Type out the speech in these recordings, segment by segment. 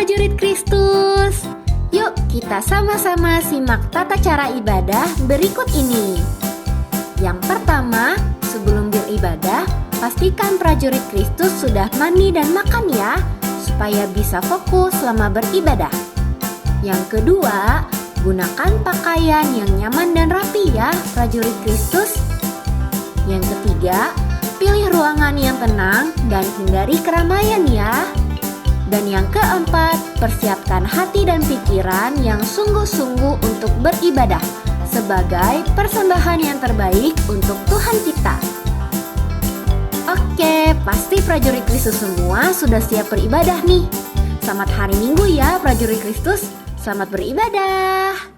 prajurit Kristus. Yuk kita sama-sama simak tata cara ibadah berikut ini. Yang pertama, sebelum beribadah, pastikan prajurit Kristus sudah mandi dan makan ya, supaya bisa fokus selama beribadah. Yang kedua, gunakan pakaian yang nyaman dan rapi ya, prajurit Kristus. Yang ketiga, pilih ruangan yang tenang dan hindari keramaian ya. Dan yang keempat, persiapkan hati dan pikiran yang sungguh-sungguh untuk beribadah sebagai persembahan yang terbaik untuk Tuhan kita. Oke, pasti prajurit Kristus semua sudah siap beribadah nih. Selamat hari Minggu ya prajurit Kristus. Selamat beribadah.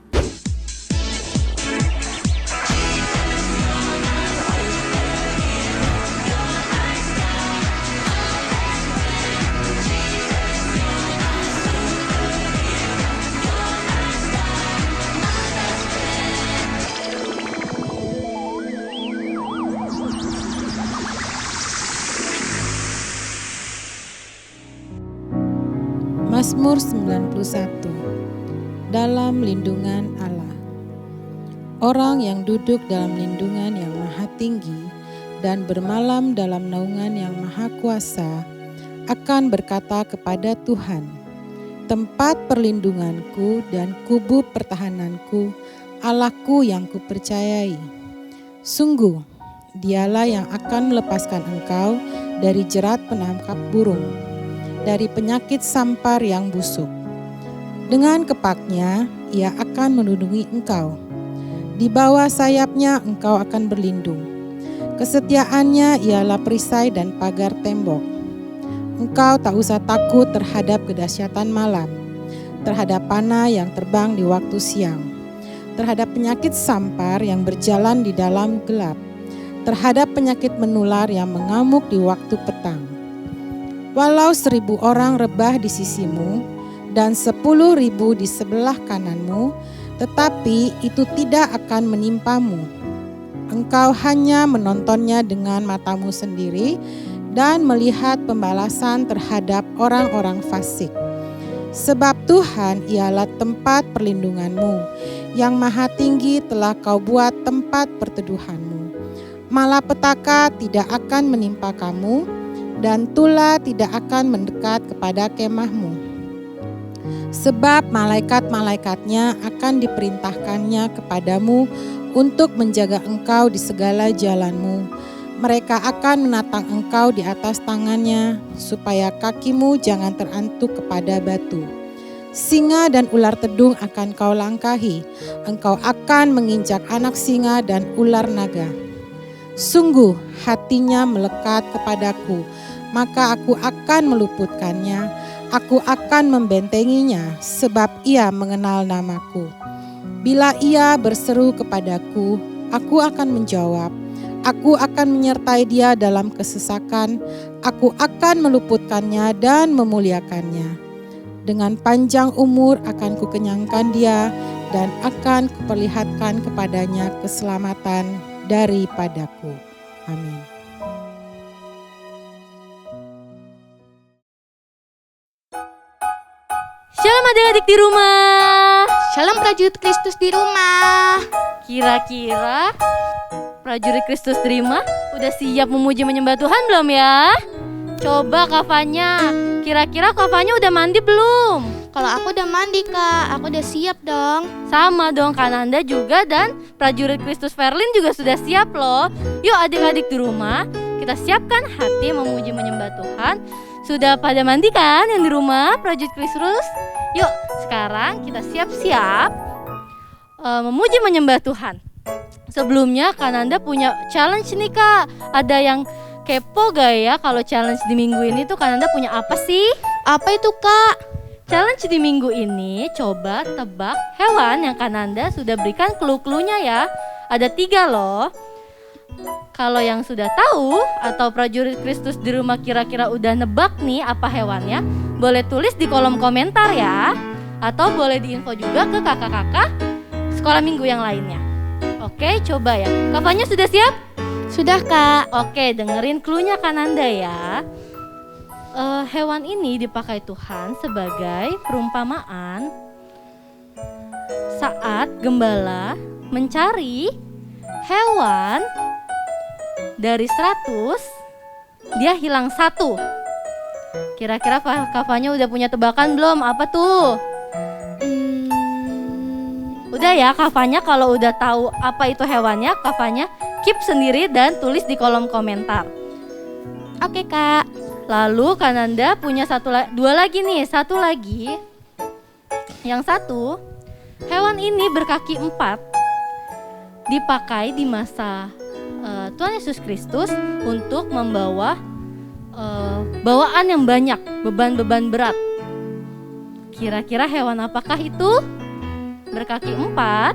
Mazmur 91. Dalam lindungan Allah. Orang yang duduk dalam lindungan yang maha tinggi dan bermalam dalam naungan yang maha kuasa akan berkata kepada Tuhan, tempat perlindunganku dan kubu pertahananku, Allahku yang kupercayai. Sungguh, dialah yang akan melepaskan engkau dari jerat penangkap burung, dari penyakit sampar yang busuk. Dengan kepaknya, ia akan melindungi engkau. Di bawah sayapnya engkau akan berlindung. Kesetiaannya ialah perisai dan pagar tembok. Engkau tak usah takut terhadap kedahsyatan malam, terhadap panah yang terbang di waktu siang, terhadap penyakit sampar yang berjalan di dalam gelap, terhadap penyakit menular yang mengamuk di waktu petang. Walau 1.000 orang rebah di sisimu dan 10.000 di sebelah kananmu, tetapi itu tidak akan menimpamu. Engkau hanya menontonnya dengan matamu sendiri dan melihat pembalasan terhadap orang-orang fasik. Sebab Tuhan ialah tempat perlindunganmu, yang maha tinggi telah kau buat tempat perteduhanmu. Malapetaka tidak akan menimpa kamu, dan tula tidak akan mendekat kepada kemahmu. Sebab malaikat-malaikatnya akan diperintahkannya kepadamu untuk menjaga engkau di segala jalanmu. Mereka akan menatang engkau di atas tangannya, supaya kakimu jangan terantuk kepada batu. Singa dan ular tedung akan kau langkahi, engkau akan menginjak anak singa dan ular naga. Sungguh hatinya melekat kepadaku, maka aku akan meluputkannya, aku akan membentenginya, sebab ia mengenal namaku. Bila ia berseru kepadaku, aku akan menjawab, aku akan menyertai dia dalam kesesakan, aku akan meluputkannya dan memuliakannya. Dengan panjang umur akan kukenyangkan dia, dan akan kuperlihatkan kepadanya keselamatan daripadaku. Amin. Shalom adik-adik di rumah. Shalom prajurit Kristus di rumah. Kira-kira prajurit Kristus di rumah udah siap memuji menyembah Tuhan belum ya? Coba Kavanya, kira-kira Kavanya udah mandi belum? Kalau aku udah mandi kak, aku udah siap dong. Sama dong, Kananda juga dan prajurit Kristus Verlin juga sudah siap loh. Yuk adik-adik di rumah, kita siapkan hati memuji menyembah Tuhan. Sudah pada mandi kan yang di rumah prajurit Kristus? Yuk sekarang kita siap-siap memuji menyembah Tuhan. Sebelumnya Kananda punya challenge nih kak. Ada yang kepo gak ya kalau challenge di minggu ini tuh Kananda punya apa sih? Apa itu kak? Challenge di minggu ini coba tebak hewan yang Kananda sudah berikan clue-cluenya ya. Ada 3 loh. Kalau yang sudah tahu atau prajurit Kristus di rumah kira-kira udah nebak nih apa hewannya, boleh tulis di kolom komentar ya. Atau boleh diinfo juga ke kakak-kakak sekolah minggu yang lainnya. Oke, coba ya. Kavanya sudah siap? Sudah kak. Oke, dengerin cluenya Kananda ya. hewan ini dipakai Tuhan sebagai perumpamaan saat gembala mencari hewan dari 100, dia hilang 1. Kira-kira Kavanya udah punya tebakan belum? Apa tuh? Udah ya, Kavanya kalau udah tahu apa itu hewannya, Kavanya keep sendiri dan tulis di kolom komentar. Oke, Kak. Lalu Kananda punya dua lagi nih, satu lagi. Yang satu, hewan ini berkaki 4, dipakai di masa Tuhan Yesus Kristus untuk membawa bawaan yang banyak, beban-beban berat. Kira-kira hewan apakah itu? Berkaki 4,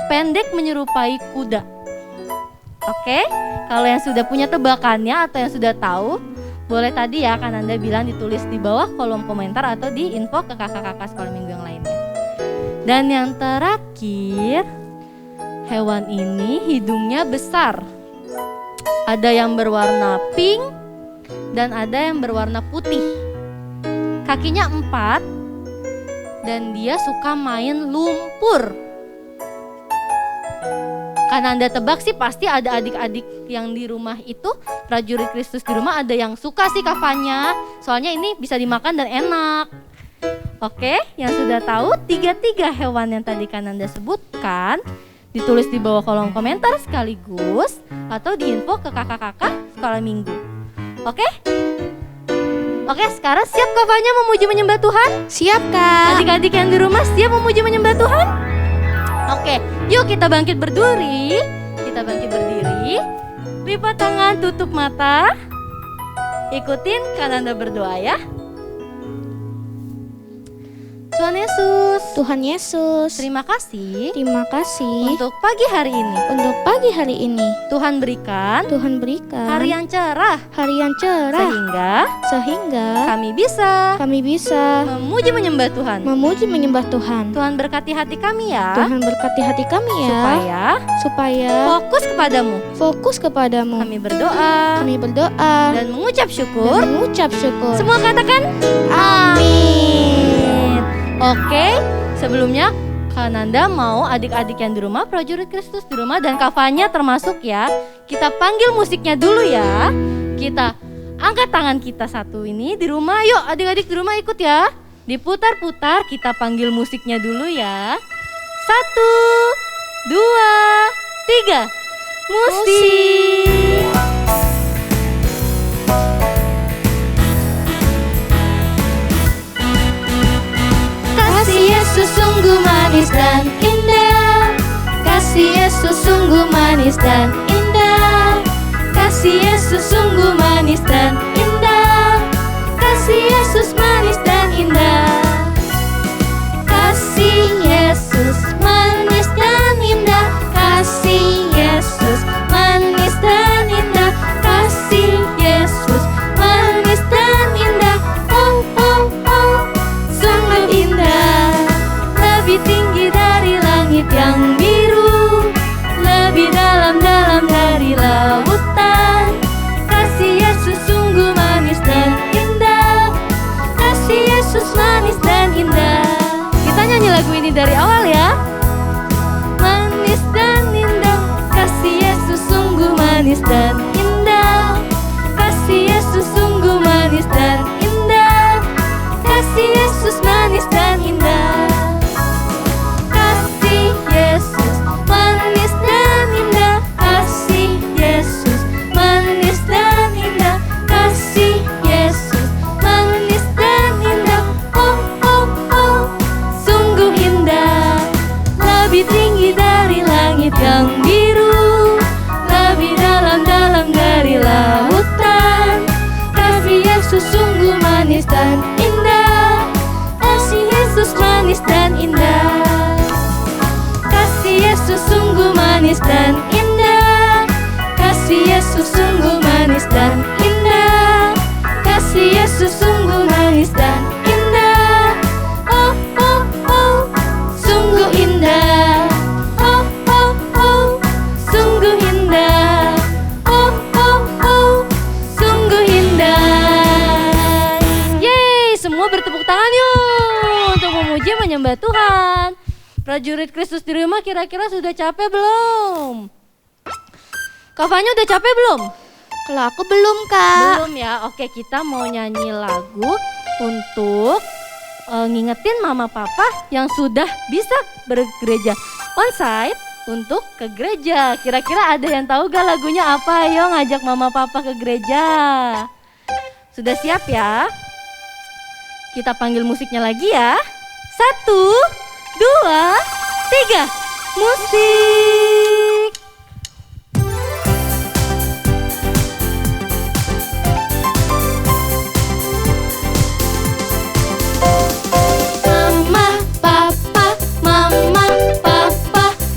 pendek menyerupai kuda. Oke, kalau yang sudah punya tebakannya atau yang sudah tahu, boleh tadi ya Kananda bilang ditulis di bawah kolom komentar atau di info ke kakak-kakak sekolah minggu yang lainnya. Dan yang terakhir, hewan ini hidungnya besar. Ada yang berwarna pink dan ada yang berwarna putih. Kakinya 4 dan dia suka main lumpur. Kananda tebak sih pasti ada adik-adik yang di rumah itu, prajurit Kristus di rumah ada yang suka sih Kavanya. Soalnya ini bisa dimakan dan enak. Oke, yang sudah tahu 3 hewan yang tadi Kananda sebutkan, ditulis di bawah kolom komentar sekaligus atau diinfo ke kakak-kakak sekolah minggu. Oke? Oke, sekarang siap Kavanya memuji menyembah Tuhan? Siap, Kak. Adik-adik yang di rumah siap memuji menyembah Tuhan? Oke, yuk kita bangkit berdiri. Kita bangkit berdiri. Lipat tangan, tutup mata. Ikutin Kananda berdoa ya. Tuhan Yesus, Tuhan Yesus, terima kasih terima kasih untuk pagi hari ini. untuk pagi hari ini. Tuhan berikan Tuhan berikan hari yang cerah hari yang cerah sehingga sehingga kami bisa memuji menyembah Tuhan. Tuhan berkati hati kami ya, Tuhan berkati hati kami ya, supaya fokus kepadamu. kami Kami berdoa berdoa dan mengucap dan syukur. mengucap syukur. Semua katakan amin. Oke, sebelumnya Kananda mau adik-adik yang di rumah, prajurit Kristus di rumah dan Kavanya termasuk ya, kita panggil musiknya dulu ya. Kita angkat tangan kita satu ini di rumah. Yuk adik-adik di rumah ikut ya. Diputar-putar, kita panggil musiknya dulu ya. 1, 2, 3. Musik. Kasih Yesus sungguh manis dan indah. Kasih Yesus sungguh manis dan indah. Kasih Yesus sungguh manis dan indah. Kasih Yesus manis dan indah. Kasih Yesus manis dan indah. Kasih Yesus manis dan indah. Kasih Yesus manis dan indah. Oh oh oh, sungguh indah. Lebih tinggi dari langit yang biru, lebih dalam-dalam dari lautan. Kasih Yesus sungguh manis dan indah. Kasih Yesus manis dan indah. Kita nyanyi lagu ini dari awal ya. Manis dan indah. Kasih Yesus sungguh manis dan indah. Kasih Yesus sungguh manis dan indah. Kasih Yesus manis dan indah. Kasih Yesus manis dan indah. Kasih Yesus manis dan indah. Kasih Yesus manis dan indah. Oh oh oh, sungguh indah. Lebih tinggi dari langit yang biru, lebih dalam-dalam dari lautan. Kasih Yesus sungguh manis dan indah. Kasih Yesus manis dan indah. Kasih Yesus sungguh manis dan indah. Kasih Yesus sungguh manis dan indah. Kasih Yesus sungguh manis dan indah. Oh oh oh, sungguh indah. Oh oh oh, sungguh indah. Oh oh oh, sungguh indah. menyembah Tuhan. Prajurit Kristus di rumah kira-kira sudah capek belum? Kak Fanya udah capek belum? Kalau aku belum, Kak. Belum ya. Oke, kita mau nyanyi lagu untuk ngingetin mama papa yang sudah bisa bergereja onsite untuk ke gereja. Kira-kira ada yang tahu gak lagunya apa? Ayo ngajak mama papa ke gereja. Sudah siap ya? Kita panggil musiknya lagi ya. 1, 2, 3. Musik. Mama, papa,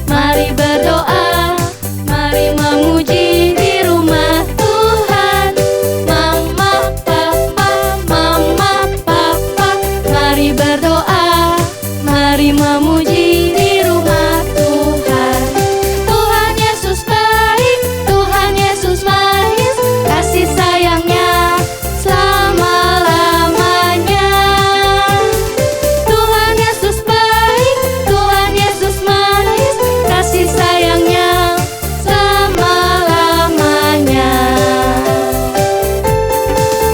mari berdoa, mari memuji di rumah Tuhan. Mama, papa, mari berdoa, mari memuji di rumah Tuhan. Tuhan Yesus baik, Tuhan Yesus manis, kasih sayangnya selama-lamanya. Tuhan Yesus baik, Tuhan Yesus manis, kasih sayangnya selama-lamanya.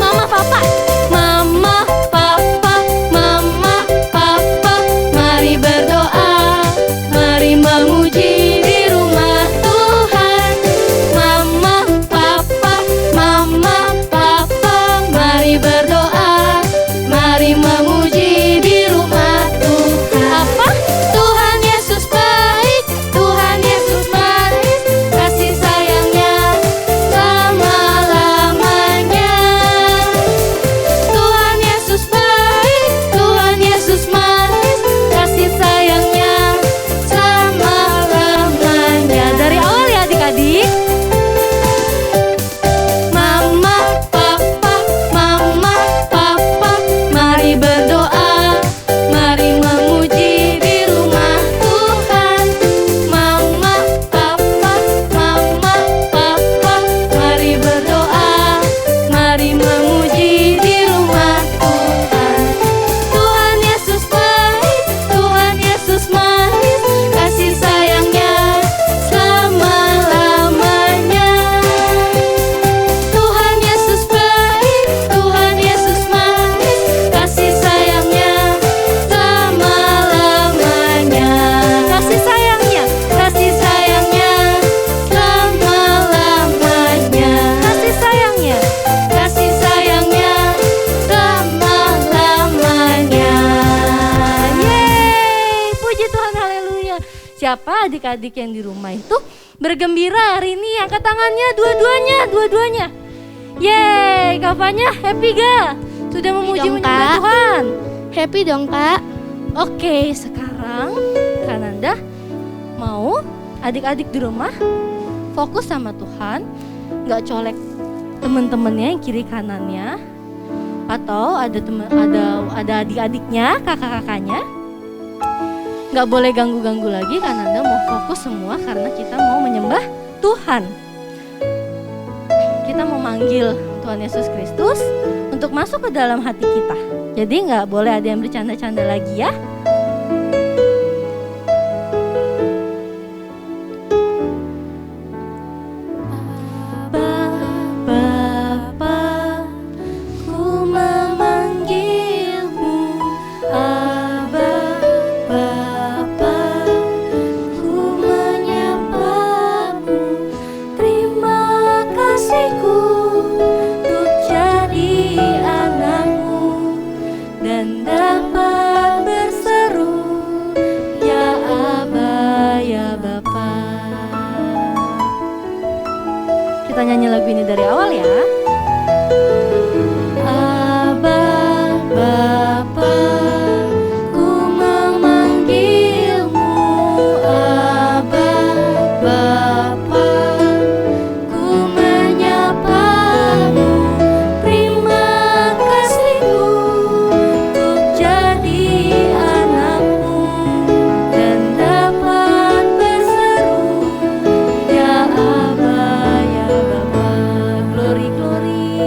Mama, papa, mari berdoa, mari memuji di rumah Tuhan. Mama, papa, mari berdoa, mari memuji di rumah Tuhan. Apa? Tuhan Yesus baik, Tuhan Yesus manis, kasih sayangnya selama-lamanya. Tuhan Yesus baik, Tuhan Yesus manis, kasih sayangnya selama-lamanya. Dari awal ya adik-adik. Mama, papa, mari berdoa, mari memuji di rumah Tuhan. Mama, papa, mari berdoa, mari memuji di rumah Tuhan. Tuhan Yesus baik, Tuhan Yesus manis, kasih sayangnya selama-lamanya. Tuhan Yesus baik, Tuhan Yesus manis, kasih sayangnya selama-lamanya. Kasih sayangnya selama-lamanya. Kasih sayangnya selama-lamanya. Yeay, puji Tuhan, haleluya. Siapa adik-adik yang di rumah itu bergembira hari ini? Angkat tangannya dua-duanya. Yeay, Kak Fanya happy gak? Sudah memuji dong, menyembah Kak. Tuhan. Happy dong, Kak. Oke, sekarang Kananda mau adik-adik di rumah fokus sama Tuhan, gak colek temen-temennya yang kiri kanannya, atau ada adik-adiknya, kakak-kakaknya. Gak boleh ganggu-ganggu lagi, Kananda mau fokus semua karena kita mau menyembah Tuhan. Kita mau manggil Tuhan Yesus Kristus untuk masuk ke dalam hati kita. Jadi gak boleh ada yang bercanda-canda lagi ya. Bapa, ku memanggilmu. Abba, Bapa, ku menyapamu. Terima kasihku untuk jadi anakmu dan dapat berseru, ya Abba, ya Bapa. Kita nyanyi lagu ini dari awal ya. Abba, Bapa, ku memanggilmu. Abba, Bapa, ku menyapamu. Terima kasihku untuk jadi anakmu dan dapat berseru, ya Abba, ya Bapa. Glory, glory.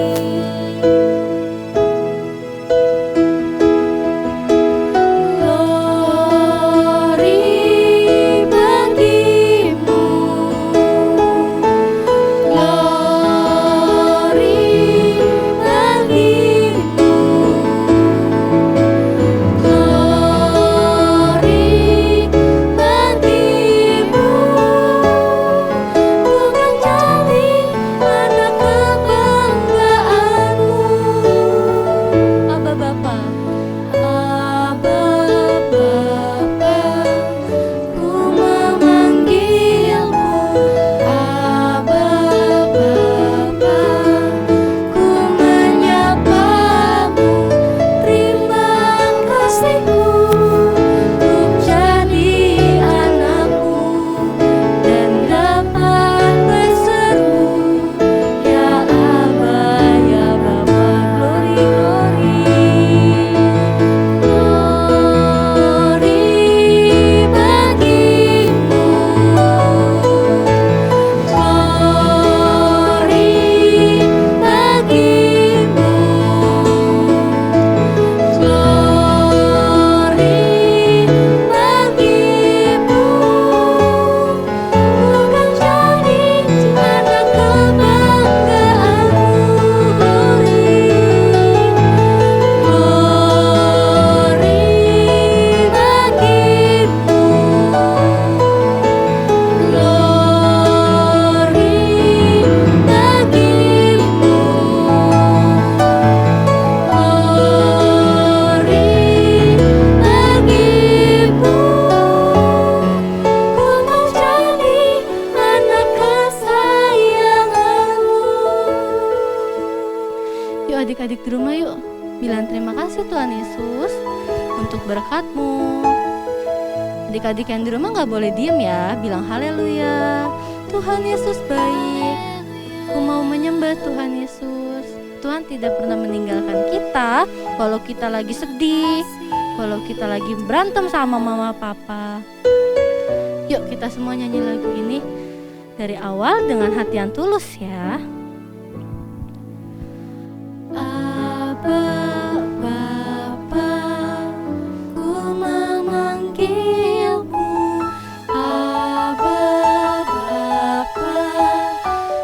adik-adik di rumah yuk bilang terima kasih Tuhan Yesus untuk berkat-Mu. Adik-adik yang di rumah gak boleh diem ya, bilang haleluya. Tuhan Yesus baik, ku mau menyembah Tuhan Yesus. Tuhan tidak pernah meninggalkan kita walau kita lagi sedih, walau kita lagi berantem sama mama papa. Yuk kita semua nyanyi lagu ini dari awal dengan hati yang tulus ya. Abba Bapa, ku memanggilmu. Abba Bapa,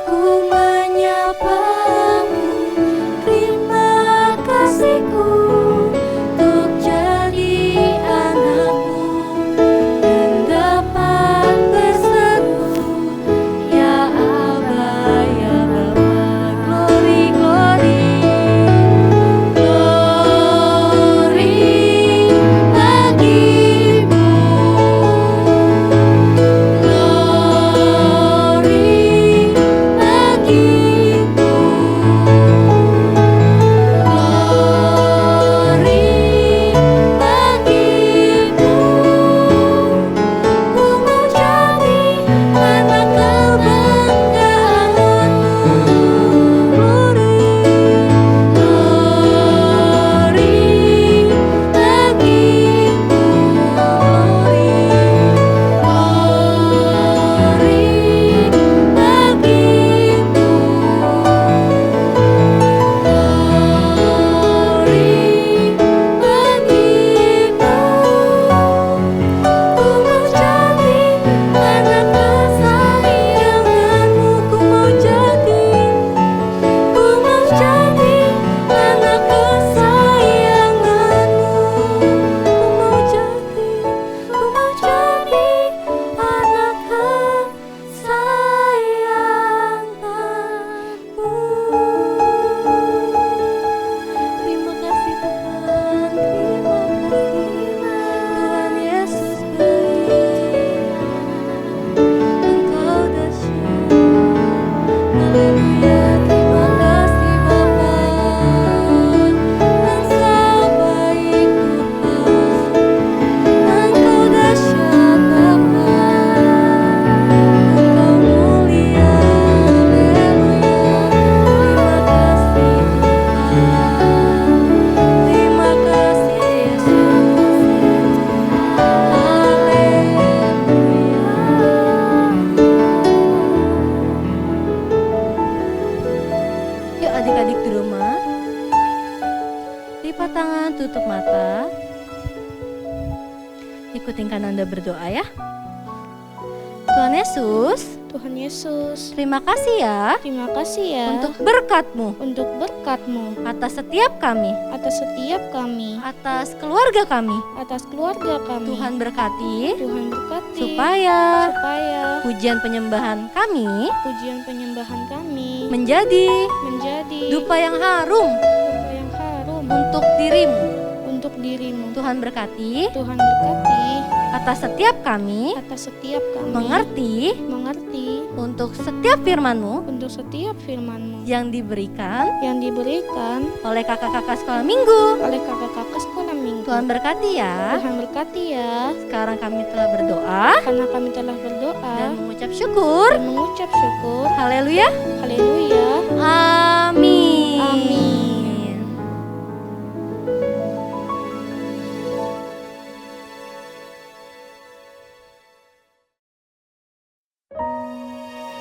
ku menyapamu. Terima kasihku untuk jadi anakmu dan dapat berseru ya Abba ya Bapa. Glory glory glory bagimu. Glory bagimu. Glory bagimu. Ku mau jadi anak kebanggaanmu. Glory glory bagimu. Terima kasih Tuhan, terima kasih Tuhan Yesus baik, Engkau dahsyat, haleluya. Terima kasih Bapa, Engkau baik Tuhan, Engkau dahsyat Bapa, Engkau mulia, haleluya. Terima kasih Tuhan, terima kasih Yesus, haleluya. Yuk adik-adik di rumah, lipat tangan, tutup mata. Ikutin Kananda berdoa ya. Tuhan Yesus, Tuhan Yesus, terima kasih ya terima kasih ya untuk berkat-Mu untuk berkat-Mu atas setiap kami, atas setiap kami, atas keluarga kami. atas keluarga kami. Tuhan berkati Tuhan berkati supaya pujian penyembahan kami pujian penyembahan kami menjadi menjadi dupa yang harum dupa yang harum untuk dirimu. untuk dirimu. Tuhan berkati Tuhan berkati atas setiap kami atas setiap kami mengerti mengerti untuk setiap firman-Mu untuk setiap firman-Mu yang diberikan yang diberikan oleh kakak-kakak sekolah minggu. oleh kakak-kakak sekolah minggu. Tuhan berkati ya. Tuhan berkati ya. Sekarang kami telah berdoa Karena kami telah berdoa dan mengucap syukur. dan mengucap syukur. Haleluya. Haleluya. Amin. Amin.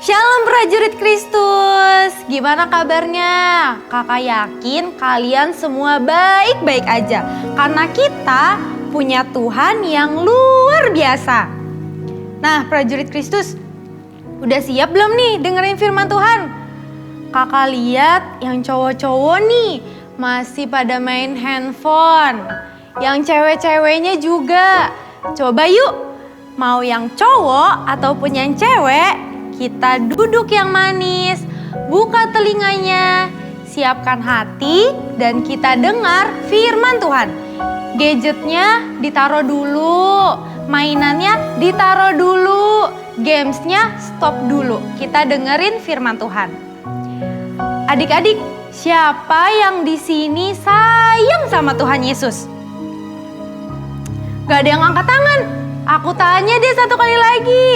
Shalom prajurit Kristus, gimana kabarnya? Kakak yakin kalian semua baik-baik aja karena kita punya Tuhan yang luar biasa. Nah prajurit Kristus, udah siap belum nih dengerin firman Tuhan? Kakak lihat yang cowok-cowok nih masih pada main handphone. Yang cewek-ceweknya juga. Coba yuk, mau yang cowok ataupun yang cewek, kita duduk yang manis, buka telinganya, siapkan hati, dan kita dengar firman Tuhan. Gadgetnya ditaruh dulu, mainannya ditaruh dulu, gamesnya stop dulu. Kita dengerin firman Tuhan. Adik-adik, siapa yang di sini sayang sama Tuhan Yesus? Gak ada yang angkat tangan. Aku tanya deh satu kali lagi.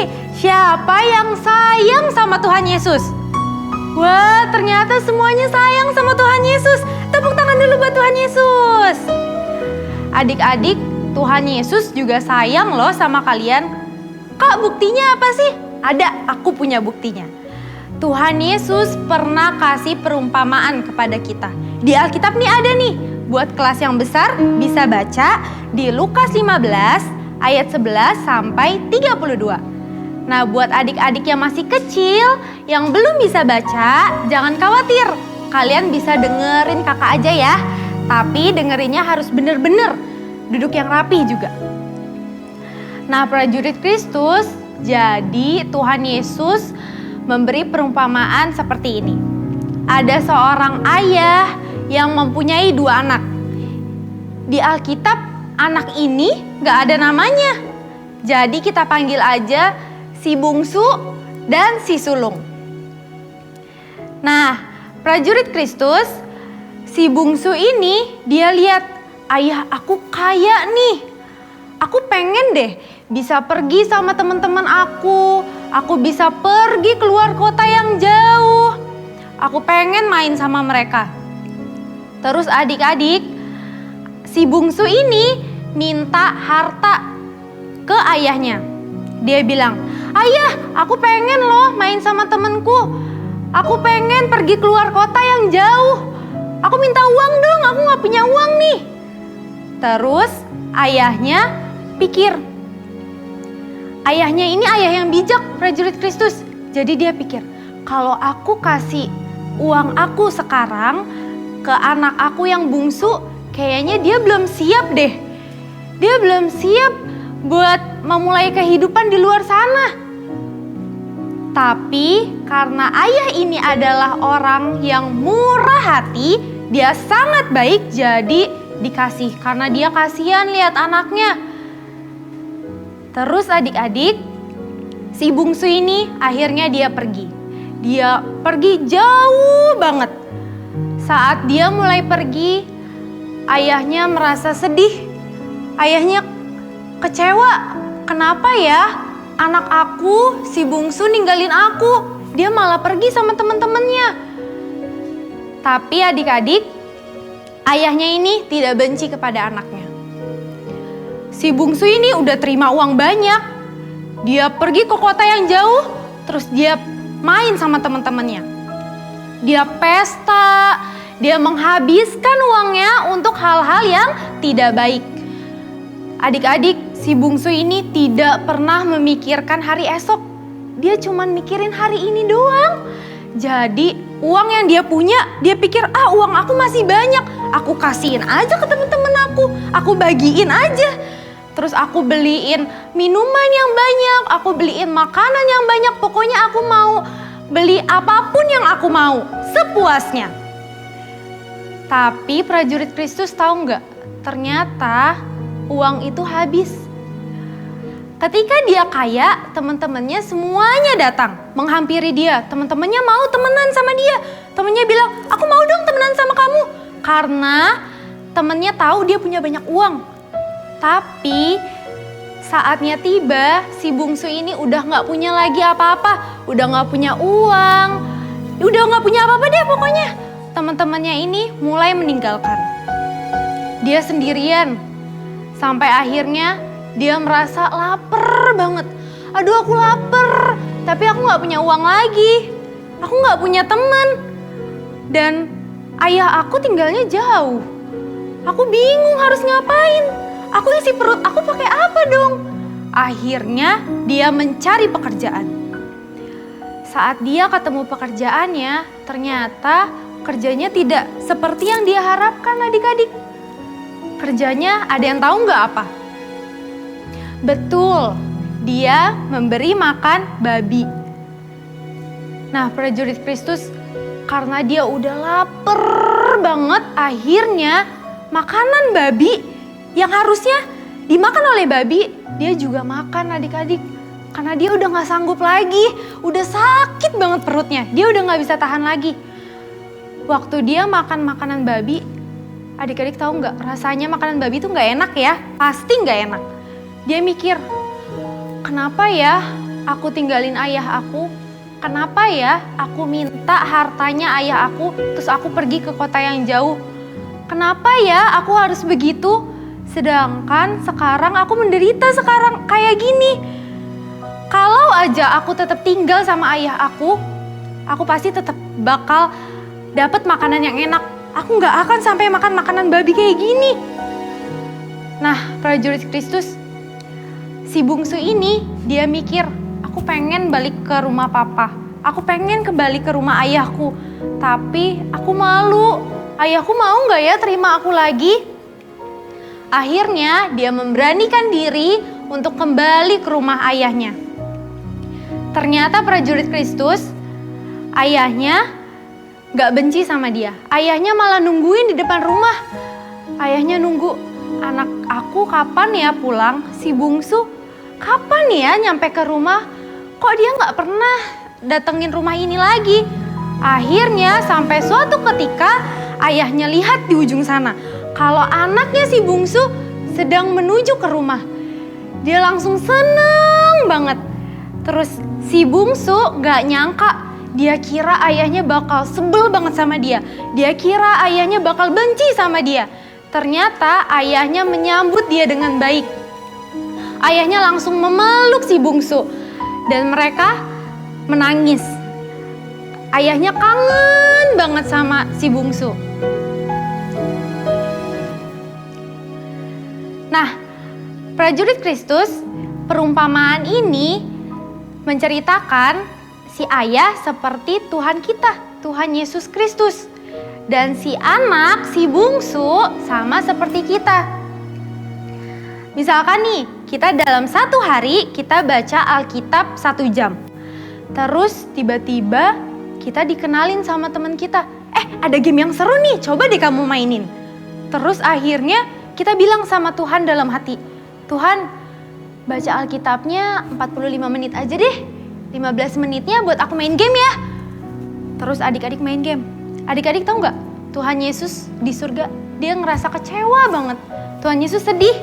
Siapa yang sayang sama Tuhan Yesus? Wah, ternyata semuanya sayang sama Tuhan Yesus. Tepuk tangan dulu buat Tuhan Yesus. Adik-adik, Tuhan Yesus juga sayang loh sama kalian. Kak, buktinya apa sih? Ada, aku punya buktinya. Tuhan Yesus pernah kasih perumpamaan kepada kita. Di Alkitab nih ada nih. Buat kelas yang besar bisa baca di Lukas 15 ayat 11 sampai 32. Nah, buat adik-adik yang masih kecil, yang belum bisa baca, jangan khawatir. Kalian bisa dengerin kakak aja ya. Tapi dengerinnya harus bener-bener duduk yang rapi juga. Nah, prajurit Kristus, jadi Tuhan Yesus memberi perumpamaan seperti ini. Ada seorang ayah yang mempunyai 2 anak. Di Alkitab, anak ini gak ada namanya. Jadi kita panggil aja si bungsu dan si sulung. Nah, prajurit Kristus, si bungsu ini dia lihat, ayah aku kaya nih. Aku pengen deh bisa pergi sama teman-teman aku. Aku bisa pergi keluar kota yang jauh. Aku pengen main sama mereka. Terus adik-adik, si bungsu ini minta harta ke ayahnya. Dia bilang, ayah, aku pengen loh main sama temenku. Aku pengen pergi keluar kota yang jauh. Aku minta uang dong, aku gak punya uang nih. Terus ayahnya pikir. Ayahnya ini ayah yang bijak, prajurit Kristus. Jadi dia pikir, kalau aku kasih uang aku sekarang ke anak aku yang bungsu, kayaknya dia belum siap deh. Dia belum siap buat memulai kehidupan di luar sana. Tapi karena ayah ini adalah orang yang murah hati, dia sangat baik, jadi dikasih. Karena dia kasihan lihat anaknya. Terus adik-adik, si bungsu ini akhirnya dia pergi. Dia pergi jauh banget. Saat dia mulai pergi, ayahnya merasa sedih. Ayahnya kecewa. Kenapa ya anak aku, si bungsu ninggalin aku? Dia malah pergi sama teman-temannya. Tapi adik-adik, ayahnya ini tidak benci kepada anaknya. Si bungsu ini udah terima uang banyak. Dia pergi ke kota yang jauh, terus dia main sama teman-temannya. Dia pesta, dia menghabiskan uangnya untuk hal-hal yang tidak baik. Adik-adik, si bungsu ini tidak pernah memikirkan hari esok. Dia cuma mikirin hari ini doang. Jadi uang yang dia punya, dia pikir, uang aku masih banyak. Aku kasihin aja ke teman-teman aku bagiin aja. Terus aku beliin minuman yang banyak, aku beliin makanan yang banyak. Pokoknya aku mau beli apapun yang aku mau, sepuasnya. Tapi prajurit Kristus tahu nggak? Ternyata uang itu habis. Ketika dia kaya, teman-temannya semuanya datang menghampiri dia. Teman-temannya mau temenan sama dia. Temennya bilang, aku mau dong temenan sama kamu. Karena temennya tahu dia punya banyak uang. Tapi saatnya tiba, si bungsu ini udah gak punya lagi apa-apa. Udah gak punya uang. Udah gak punya apa-apa deh pokoknya. Teman-temannya ini mulai meninggalkan. Dia sendirian. Sampai akhirnya dia merasa lapar banget. Aduh, aku lapar, tapi aku gak punya uang lagi. Aku gak punya teman. Dan ayah aku tinggalnya jauh. Aku bingung harus ngapain. Aku isi perut aku pakai apa dong? Akhirnya dia mencari pekerjaan. Saat dia ketemu pekerjaannya, ternyata kerjanya tidak seperti yang dia harapkan adik-adik. Kerjanya ada yang tahu nggak apa? Betul, dia memberi makan babi. Nah, prajurit Kristus, karena dia udah lapar banget, akhirnya makanan babi yang harusnya dimakan oleh babi, dia juga makan adik-adik. Karena dia udah gak sanggup lagi, udah sakit banget perutnya, dia udah gak bisa tahan lagi. waktu dia makan makanan babi, adik-adik tahu nggak, rasanya makanan babi itu nggak enak ya, pasti nggak enak. Dia mikir, kenapa ya aku tinggalin ayah aku? Kenapa ya aku minta hartanya ayah aku, terus aku pergi ke kota yang jauh? Kenapa ya aku harus begitu? Sedangkan sekarang aku menderita sekarang kayak gini. Kalau aja aku tetap tinggal sama ayah aku pasti tetap bakal dapat makanan yang enak. Aku nggak akan sampai makan makanan babi kayak gini. Nah, prajurit Kristus, si bungsu ini dia mikir, aku pengen balik ke rumah papa. Aku pengen kembali ke rumah ayahku. Tapi aku malu. Ayahku mau nggak ya terima aku lagi? Akhirnya dia memberanikan diri untuk kembali ke rumah ayahnya. Ternyata prajurit Kristus, ayahnya gak benci sama dia. Ayahnya malah nungguin di depan rumah. Ayahnya nunggu, anak aku kapan ya pulang? Si bungsu kapan ya nyampe ke rumah? Kok dia gak pernah datengin rumah ini lagi? Akhirnya sampai suatu ketika ayahnya lihat di ujung sana kalau anaknya si bungsu sedang menuju ke rumah. Dia langsung seneng banget. Terus si bungsu gak nyangka, dia kira ayahnya bakal sebel banget sama dia. Dia kira ayahnya bakal benci sama dia. Ternyata ayahnya menyambut dia dengan baik. Ayahnya langsung memeluk si bungsu dan mereka menangis. Ayahnya kangen banget sama si bungsu. Nah, prajurit Kristus, perumpamaan ini menceritakan si ayah seperti Tuhan kita, Tuhan Yesus Kristus. Dan si anak, si bungsu sama seperti kita. Misalkan nih, kita dalam satu hari kita baca Alkitab 1 jam. Terus tiba-tiba kita dikenalin sama teman kita. Ada game yang seru nih, coba deh kamu mainin. Terus akhirnya kita bilang sama Tuhan dalam hati, Tuhan, baca Alkitabnya 45 menit aja deh. 15 menitnya buat aku main game ya. Terus adik-adik main game. Adik-adik tahu nggak? Tuhan Yesus di surga, dia ngerasa kecewa banget. Tuhan Yesus sedih.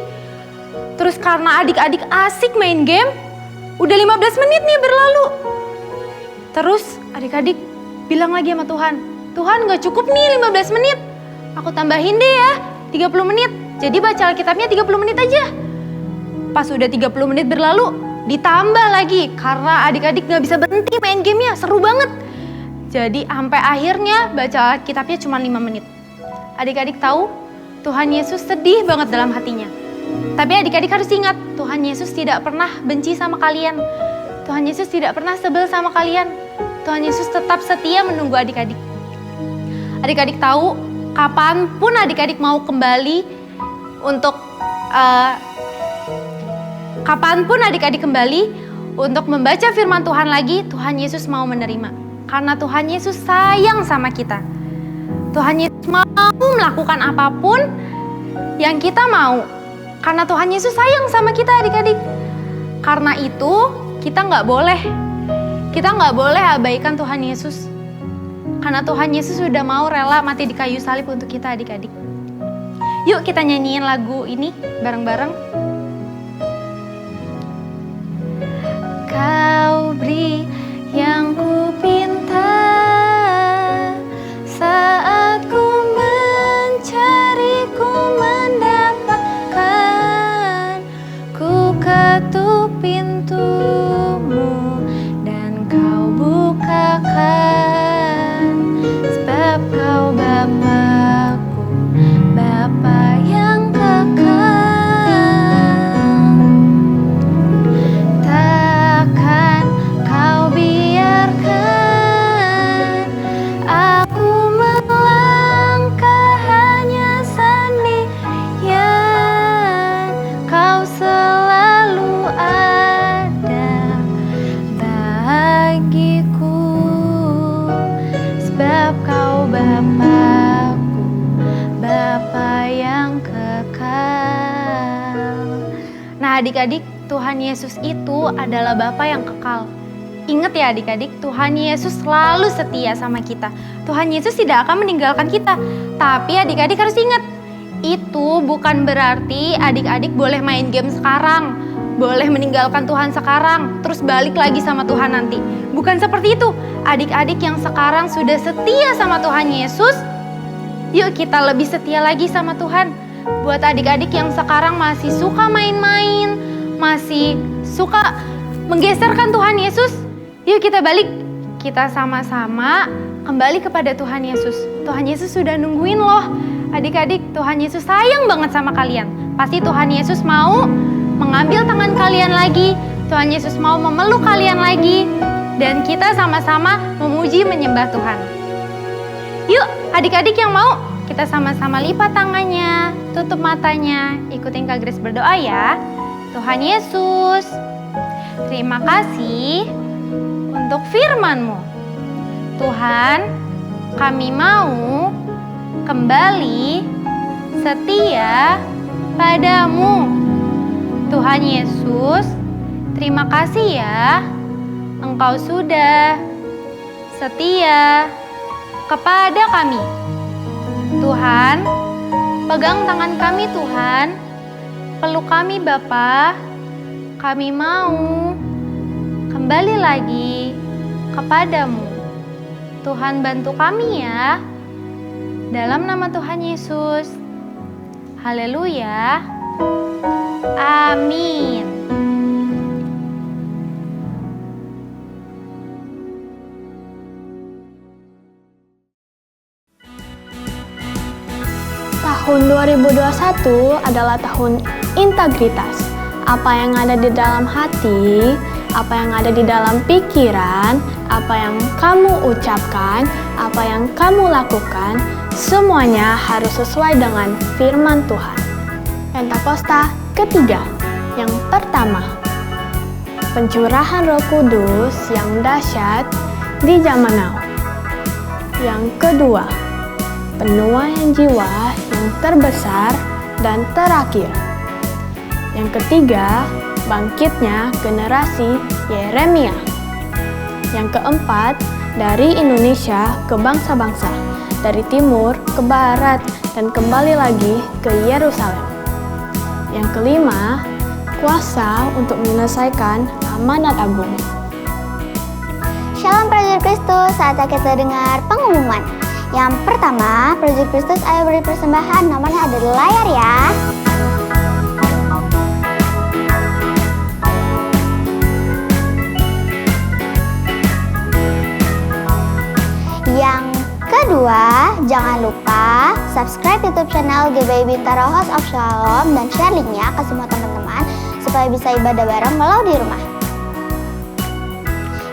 Terus karena adik-adik asik main game, udah 15 menit nih berlalu. Terus adik-adik bilang lagi sama Tuhan, Tuhan gak cukup nih 15 menit. Aku tambahin deh ya 30 menit. Jadi baca Alkitabnya 30 menit aja. Pas udah 30 menit berlalu, ditambah lagi karena adik-adik gak bisa berhenti main gamenya, seru banget. Jadi sampai akhirnya baca Alkitabnya cuma 5 menit. Adik-adik tahu, Tuhan Yesus sedih banget dalam hatinya. Tapi adik-adik harus ingat, Tuhan Yesus tidak pernah benci sama kalian. Tuhan Yesus tidak pernah sebel sama kalian. Tuhan Yesus tetap setia menunggu adik-adik. Adik-adik tahu, kapanpun adik-adik mau kembali untuk membaca firman Tuhan lagi, Tuhan Yesus mau menerima. Karena Tuhan Yesus sayang sama kita. Tuhan Yesus mau melakukan apapun yang kita mau. Karena Tuhan Yesus sayang sama kita adik-adik. Karena itu kita nggak boleh abaikan Tuhan Yesus. Karena Tuhan Yesus sudah mau rela mati di kayu salib untuk kita adik-adik. Yuk kita nyanyiin lagu ini bareng-bareng. Kau beri yang ku pinta saat ku mencari, ku mendapatkan. Ku ketuk pintumu dan kau bukakan, sebab kau Bapa-Ku, Bapa yang kekal. Takkan kau biarkan aku melangkah hanya sendirian. Kau selalu ada bagiku, sebab kau Bapa-Ku, Bapa yang kekal. Nah adik-adik, Tuhan Yesus itu adalah Bapa yang kekal. Ingat ya adik-adik, Tuhan Yesus selalu setia sama kita. Tuhan Yesus tidak akan meninggalkan kita. Tapi adik-adik harus ingat, itu bukan berarti adik-adik boleh main game sekarang, boleh meninggalkan Tuhan sekarang, terus balik lagi sama Tuhan nanti. Bukan seperti itu. Adik-adik yang sekarang sudah setia sama Tuhan Yesus, yuk kita lebih setia lagi sama Tuhan. Buat adik-adik yang sekarang masih suka main-main, masih suka menggeserkan Tuhan Yesus, yuk kita balik. Kita sama-sama kembali kepada Tuhan Yesus. Tuhan Yesus sudah nungguin loh. Adik-adik, Tuhan Yesus sayang banget sama kalian. Pasti Tuhan Yesus mau mengambil tangan kalian lagi. Tuhan Yesus mau memeluk kalian lagi. Dan kita sama-sama memuji menyembah Tuhan. Yuk adik-adik yang mau, kita sama-sama lipat tangannya, tutup matanya, ikutin Kak Grace berdoa ya. Tuhan Yesus, terima kasih untuk firman-Mu. Tuhan, kami mau kembali setia padamu. Tuhan Yesus, terima kasih ya, Engkau sudah setia kepada kami. Tuhan, pegang tangan kami Tuhan, peluk kami Bapa. Kami mau kembali lagi kepadamu. Tuhan bantu kami ya. Dalam nama Tuhan Yesus. Haleluya. Amin. Tahun 2021 adalah tahun integritas. Apa yang ada di dalam hati, apa yang ada di dalam pikiran, apa yang kamu ucapkan, apa yang kamu lakukan, semuanya harus sesuai dengan firman Tuhan. Pentakosta ketiga, yang pertama, pencurahan Roh Kudus yang dahsyat di zaman now. Yang kedua, penuaian jiwa yang terbesar dan terakhir. Yang ketiga, bangkitnya generasi Yeremia. Yang keempat, dari Indonesia ke bangsa-bangsa, dari timur ke barat, dan kembali lagi ke Yerusalem. Yang kelima, kuasa untuk menyelesaikan amanat agung. Shalom prajurit Kristus, saatnya kita dengar pengumuman. Yang pertama, prajurit Kristus ayo beri persembahan, nomornya ada di layar ya. Yang kedua, jangan lupa subscribe YouTube channel GBI Bintaro House of Shalom dan share linknya ke semua teman-teman supaya bisa ibadah bareng walau di rumah.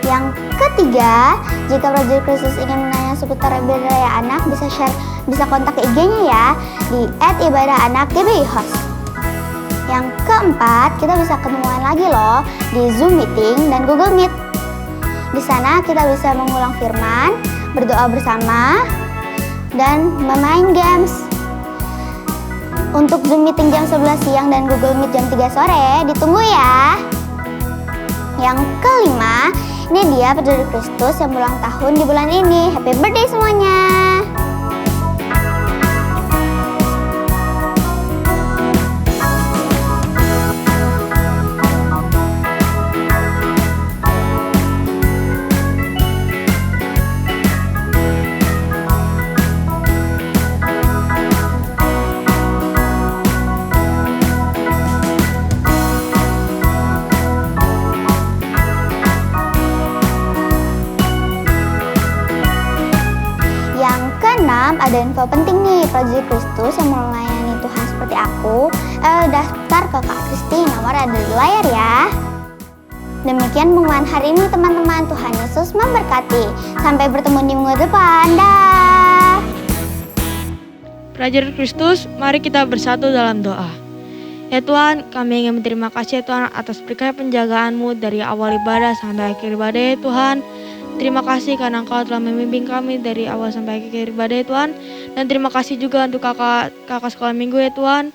Yang ketiga, jika prajurit Kristus ingin menanya seputar ibadah raya anak, bisa kontak ke IG-nya ya di @ibadahAnak_GBI_host. Yang keempat, kita bisa ketemuan lagi loh di Zoom meeting dan Google Meet. Di sana kita bisa mengulang firman, berdoa bersama, dan bermain games. Untuk Zoom meeting jam 11 siang dan Google Meet jam 3 sore, ditunggu ya. Yang kelima, ini dia prajurit Kristus yang berulang tahun di bulan ini. Happy birthday semuanya. Ada info penting nih, prajurit Kristus yang mau melayani Tuhan seperti aku, daftar ke Kak Kristi, nomor ada di layar ya. Demikian pengumuman hari ini teman-teman. Tuhan Yesus memberkati. Sampai bertemu di minggu depan. Dah. Prajurit Kristus, mari kita bersatu dalam doa. Ya Tuhan, kami ingin berterima kasih ya Tuhan atas berkat penjagaan-Mu dari awal ibadah sampai akhir ibadah ya Tuhan. Terima kasih karena Engkau telah membimbing kami dari awal sampai akhir ibadah ya Tuhan. Dan terima kasih juga untuk kakak sekolah minggu ya Tuhan,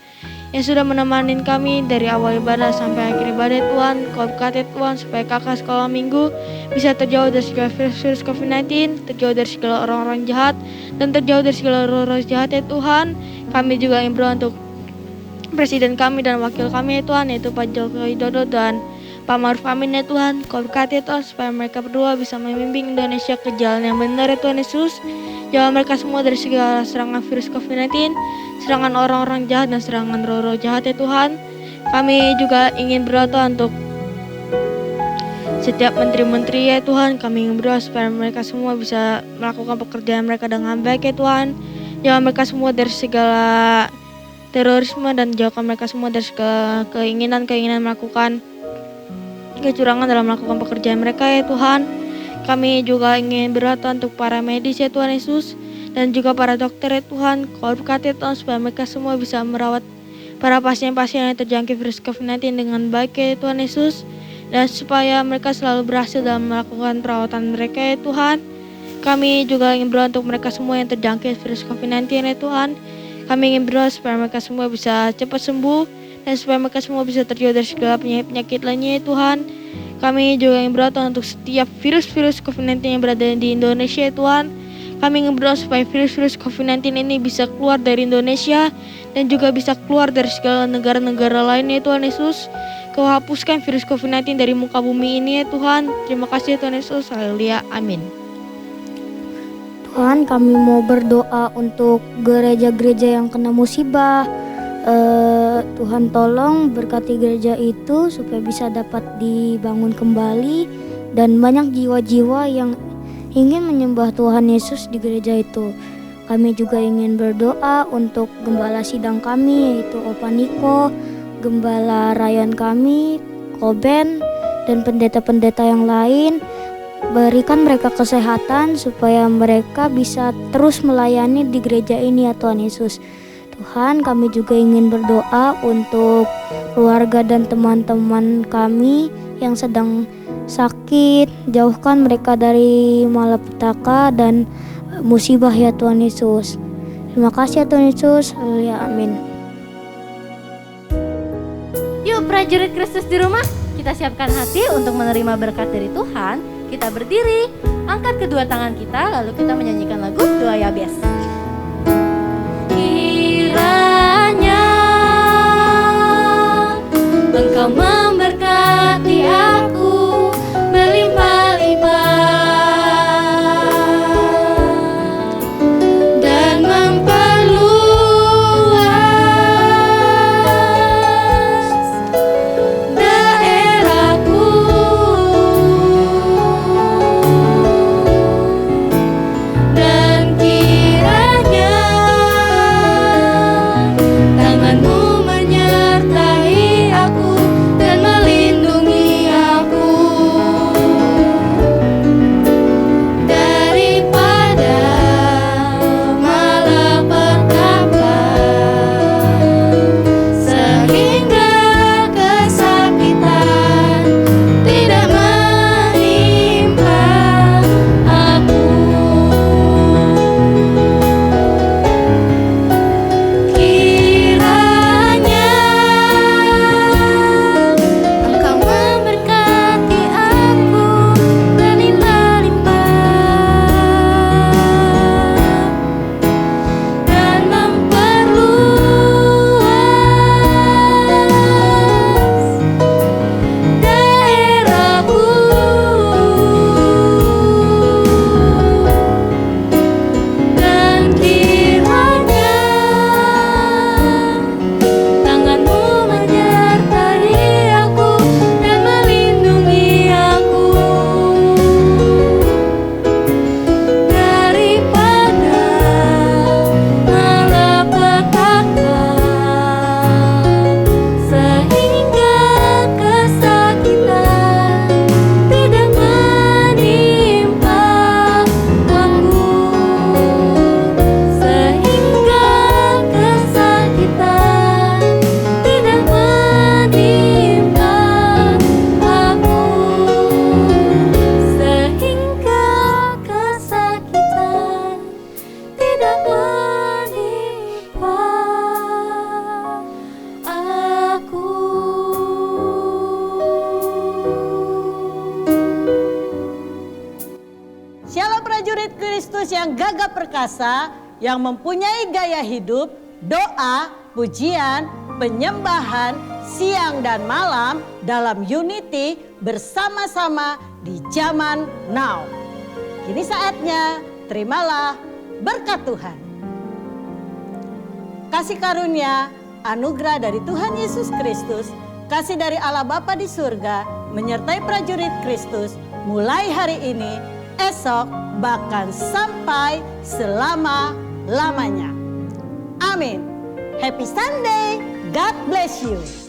yang sudah menemani kami dari awal ibadah sampai akhir ibadah Tuhan. Kau berkati Tuhan supaya kakak sekolah minggu bisa terjauh dari segala virus COVID-19, terjauh dari segala orang-orang jahat, dan terjauh dari segala roh-roh jahat ya Tuhan. Kami juga ingin berdoa untuk Presiden kami dan wakil kami ya Tuhan, yaitu Pak Joko Widodo dan Pak Maruf Amin ya Tuhan. Kau berkati Tuhan supaya mereka berdua bisa memimpin Indonesia ke jalan yang benar ya Tuhan Yesus. Jauh mereka semua dari segala serangan virus COVID-19, serangan orang-orang jahat dan serangan roh-roh jahat ya Tuhan. Kami juga ingin berdoa Tuhan untuk setiap menteri-menteri ya Tuhan. Kami ingin berdoa supaya mereka semua bisa melakukan pekerjaan mereka dengan baik ya Tuhan. Jauh mereka semua dari segala terorisme dan jauhkan mereka semua dari segala keinginan melakukan kecurangan dalam melakukan pekerjaan mereka ya Tuhan. Kami juga ingin berdoa Tuhan untuk para medis ya Tuhan Yesus, dan juga para dokter ya Tuhan. Kau berkati Tuhan supaya mereka semua bisa merawat para pasien-pasien yang terjangkit virus COVID-19 dengan baik ya Tuhan Yesus, dan supaya mereka selalu berhasil dalam melakukan perawatan mereka ya Tuhan. Kami juga ingin berdoa untuk mereka semua yang terjangkit virus COVID-19 ya Tuhan. Kami ingin berdoa supaya mereka semua bisa cepat sembuh, dan supaya mereka semua bisa terjauh dari segala penyakit lainnya ya Tuhan. Kami juga ingin berdoa Tuhan untuk setiap virus-virus COVID-19 yang berada di Indonesia ya Tuhan. Kami ingin berdoa supaya virus-virus COVID-19 ini bisa keluar dari Indonesia dan juga bisa keluar dari segala negara-negara lainnya ya Tuhan Yesus. Kau hapuskan virus COVID-19 dari muka bumi ini ya Tuhan. Terima kasih ya Tuhan Yesus. Haleluya. Amin. Tuhan, kami mau berdoa untuk gereja-gereja yang kena musibah. Tuhan tolong berkati gereja itu supaya bisa dapat dibangun kembali, dan banyak jiwa-jiwa yang ingin menyembah Tuhan Yesus di gereja itu. Kami juga ingin berdoa untuk gembala sidang kami, yaitu Opa Niko, gembala Ryan kami, Koben, dan pendeta-pendeta yang lain. Berikan mereka kesehatan supaya mereka bisa terus melayani di gereja ini ya Tuhan Yesus. Tuhan, kami juga ingin berdoa untuk keluarga dan teman-teman kami yang sedang sakit. Jauhkan mereka dari malapetaka dan musibah ya Tuhan Yesus. Terima kasih ya Tuhan Yesus. Haleluya. Amin. Yuk prajurit Kristus di rumah, kita siapkan hati untuk menerima berkat dari Tuhan. Kita berdiri, angkat kedua tangan kita, lalu kita menyanyikan lagu Doa Yabes. Kiranya Engkau memberkati aku melimpah-limpah dan memperluas daerahku, dan kiranya yang gagah perkasa, yang mempunyai gaya hidup, doa, pujian, penyembahan, siang dan malam dalam unity bersama-sama di zaman now. Kini saatnya terimalah berkat Tuhan. Kasih karunia, anugerah dari Tuhan Yesus Kristus, kasih dari Allah Bapa di surga, menyertai prajurit Kristus mulai hari ini, esok, bahkan sampai selama-lamanya. Amin. Happy Sunday. God bless you.